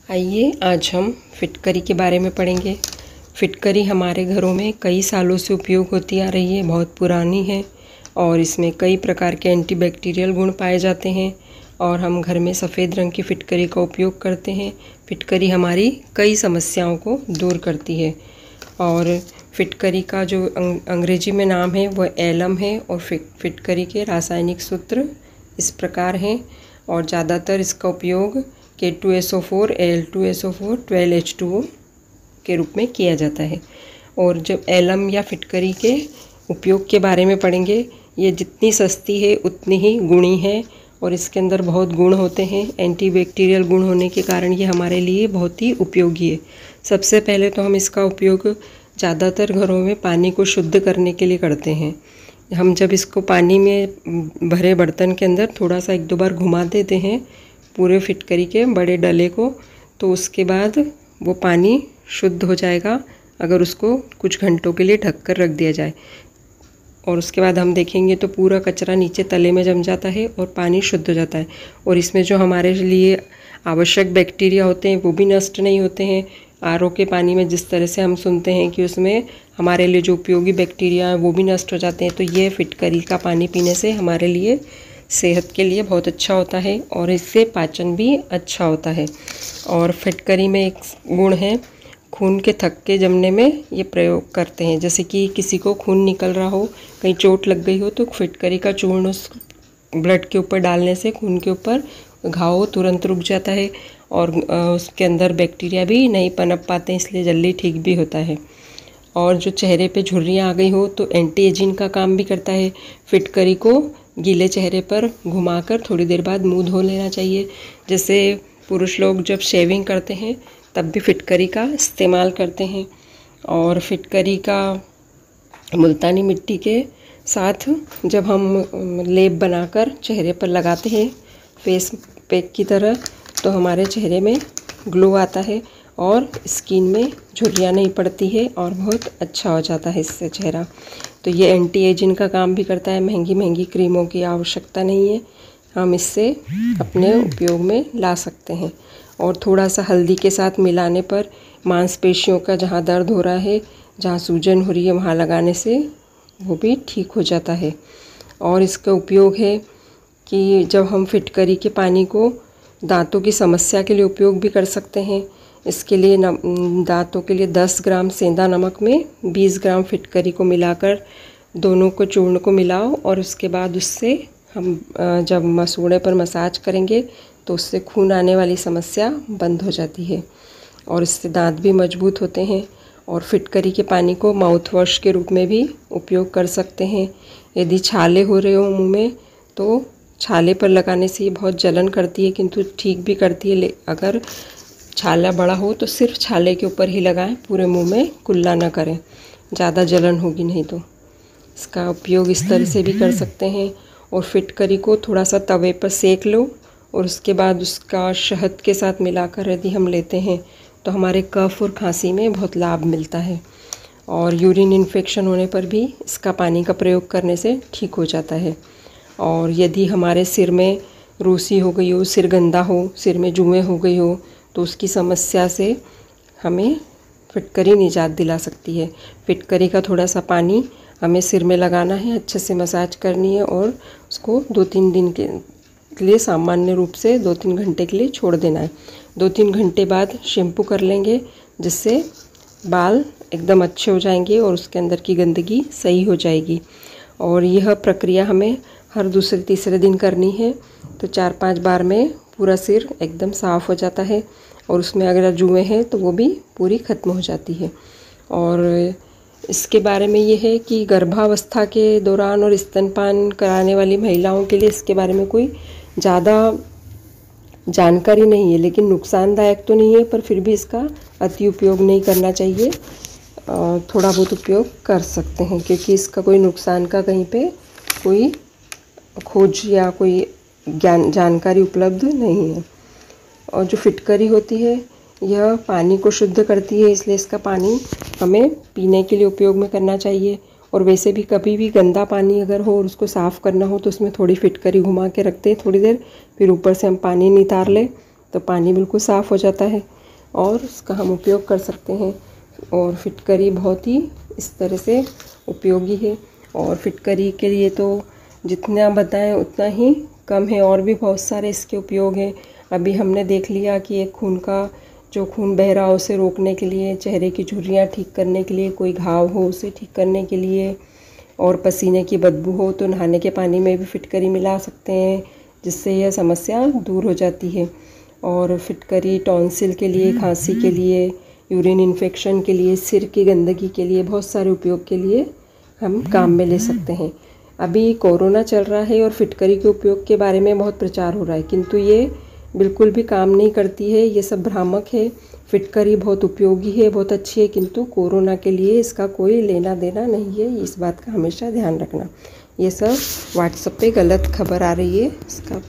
आइए आज हम फिटकरी के बारे में पढ़ेंगे। फिटकरी हमारे घरों में कई सालों से उपयोग होती आ रही है, बहुत पुरानी है और इसमें कई प्रकार के एंटीबैक्टीरियल गुण पाए जाते हैं और हम घर में सफ़ेद रंग की फिटकरी का उपयोग करते हैं। फिटकरी हमारी कई समस्याओं को दूर करती है और फिटकरी का जो अंग्रेजी में नाम है वह एलम है और फिटकरी के रासायनिक सूत्र इस प्रकार हैं और ज़्यादातर इसका उपयोग K2SO4, Al2SO4, 12H2O के रूप में किया जाता है। और जब एलम या फिटकरी के उपयोग के बारे में पढ़ेंगे, ये जितनी सस्ती है उतनी ही गुणी है और इसके अंदर बहुत गुण होते हैं। एंटीबैक्टीरियल गुण होने के कारण ये हमारे लिए बहुत ही उपयोगी है। सबसे पहले तो हम इसका उपयोग ज़्यादातर घरों में पानी को शुद्ध करने के लिए करते हैं। हम जब इसको पानी में भरे बर्तन के अंदर थोड़ा सा 1-2 बार घुमा देते हैं पूरे फिटकरी के बड़े डले को, तो उसके बाद वो पानी शुद्ध हो जाएगा अगर उसको कुछ घंटों के लिए ढक कर रख दिया जाए। और उसके बाद हम देखेंगे तो पूरा कचरा नीचे तले में जम जाता है और पानी शुद्ध हो जाता है और इसमें जो हमारे लिए आवश्यक बैक्टीरिया होते हैं वो भी नष्ट नहीं होते हैं। आरओ के पानी में जिस तरह से हम सुनते हैं कि उसमें हमारे लिए जो उपयोगी बैक्टीरिया हैं वो भी नष्ट हो जाते हैं, तो ये फिटकरी का पानी पीने से हमारे लिए सेहत के लिए बहुत अच्छा होता है और इससे पाचन भी अच्छा होता है। और फिटकरी में एक गुण है, खून के थक्के जमने में ये प्रयोग करते हैं। जैसे कि किसी को खून निकल रहा हो, कहीं चोट लग गई हो, तो फिटकरी का चूर्ण उस ब्लड के ऊपर डालने से खून के ऊपर घाव तुरंत रुक जाता है और उसके अंदर बैक्टीरिया भी नहीं पनप पाते हैं, इसलिए जल्दी ठीक भी होता है। और जो चेहरे पे झुर्रियाँ आ गई हो तो एंटी एजिंग का काम भी करता है। फिटकरी को गीले चेहरे पर घुमाकर थोड़ी देर बाद मुंह धो लेना चाहिए। जैसे पुरुष लोग जब शेविंग करते हैं तब भी फिटकरी का इस्तेमाल करते हैं। और फिटकरी का मुल्तानी मिट्टी के साथ जब हम लेप बनाकर चेहरे पर लगाते हैं फेस पैक की तरह, तो हमारे चेहरे में ग्लो आता है और स्किन में झुर्रियाँ नहीं पड़ती है और बहुत अच्छा हो जाता है इससे चेहरा। तो ये एंटी एजिंग का काम भी करता है। महंगी महंगी क्रीमों की आवश्यकता नहीं है, हम इससे अपने उपयोग में ला सकते हैं। और थोड़ा सा हल्दी के साथ मिलाने पर मांसपेशियों का जहाँ दर्द हो रहा है, जहाँ सूजन हो रही है, वहाँ लगाने से वो भी ठीक हो जाता है। और इसका उपयोग है कि जब हम फिटकरी के पानी को दांतों की समस्या के लिए उपयोग भी कर सकते हैं। इसके लिए दांतों के लिए 10 ग्राम सेंधा नमक में 20 ग्राम फिटकरी को मिलाकर दोनों को चूर्ण को मिलाओ और उसके बाद उससे हम जब मसूड़े पर मसाज करेंगे तो उससे खून आने वाली समस्या बंद हो जाती है और इससे दांत भी मजबूत होते हैं। और फिटकरी के पानी को माउथ वॉश के रूप में भी उपयोग कर सकते हैं। यदि छाले हो रहे हो मुँह में तो छाले पर लगाने से ये बहुत जलन करती है किंतु ठीक भी करती है। अगर छाला बड़ा हो तो सिर्फ छाले के ऊपर ही लगाएं, पूरे मुंह में कुल्ला ना करें, ज़्यादा जलन होगी नहीं तो। इसका उपयोग इस तरह से भी कर सकते हैं। और फिटकरी को थोड़ा सा तवे पर सेक लो और उसके बाद उसका शहद के साथ मिलाकर यदि हम लेते हैं तो हमारे कफ और खांसी में बहुत लाभ मिलता है। और यूरिन इन्फेक्शन होने पर भी इसका पानी का प्रयोग करने से ठीक हो जाता है। और यदि हमारे सिर में रूसी हो गई हो, सिर गंदा हो, सिर में जुएँ हो गई हो, तो उसकी समस्या से हमें फिटकरी निजात दिला सकती है। फिटकरी का थोड़ा सा पानी हमें सिर में लगाना है, अच्छे से मसाज करनी है और उसको 2-3 दिन के लिए सामान्य रूप से 2-3 घंटे के लिए छोड़ देना है। 2-3 घंटे बाद शैम्पू कर लेंगे जिससे बाल एकदम अच्छे हो जाएंगे और उसके अंदर की गंदगी सही हो जाएगी। और यह प्रक्रिया हमें हर दूसरे तीसरे दिन करनी है, तो 4-5 बार में पूरा सिर एकदम साफ़ हो जाता है और उसमें अगर जुएँ हैं तो वो भी पूरी ख़त्म हो जाती है। और इसके बारे में ये है कि गर्भावस्था के दौरान और स्तनपान कराने वाली महिलाओं के लिए इसके बारे में कोई ज़्यादा जानकारी नहीं है, लेकिन नुकसानदायक तो नहीं है, पर फिर भी इसका अति उपयोग नहीं करना चाहिए। थोड़ा बहुत उपयोग कर सकते हैं क्योंकि इसका कोई नुकसान का कहीं पे कोई खोज या कोई जानकारी उपलब्ध नहीं है। और जो फिटकरी होती है यह पानी को शुद्ध करती है, इसलिए इसका पानी हमें पीने के लिए उपयोग में करना चाहिए। और वैसे भी कभी भी गंदा पानी अगर हो और उसको साफ़ करना हो तो उसमें थोड़ी फिटकरी घुमा के रखते हैं थोड़ी देर, फिर ऊपर से हम पानी नितार लें तो पानी बिल्कुल साफ़ हो जाता है और उसका हम उपयोग कर सकते हैं। और फिटकरी बहुत ही इस तरह से उपयोगी है। और फिटकरी के लिए तो जितना बताएं उतना ही कम है, और भी बहुत सारे इसके उपयोग हैं। अभी हमने देख लिया कि एक खून बह रहा हो उसे रोकने के लिए, चेहरे की झुर्रियाँ ठीक करने के लिए, कोई घाव हो उसे ठीक करने के लिए, और पसीने की बदबू हो तो नहाने के पानी में भी फिटकरी मिला सकते हैं, जिससे यह समस्या दूर हो जाती है। और फिटकरी टॉन्सिल के लिए, खांसी के लिए, यूरिन इन्फेक्शन के लिए, सिर की गंदगी के लिए, बहुत सारे उपयोग के लिए हम काम में ले सकते हैं। अभी कोरोना चल रहा है और फिटकरी के उपयोग के बारे में बहुत प्रचार हो रहा है, किंतु ये बिल्कुल भी काम नहीं करती है। ये सब भ्रामक है। फिटकरी बहुत उपयोगी है, बहुत अच्छी है, किंतु कोरोना के लिए इसका कोई लेना देना नहीं है। इस बात का हमेशा ध्यान रखना। ये सब व्हाट्सएप पे गलत खबर आ रही है, इसका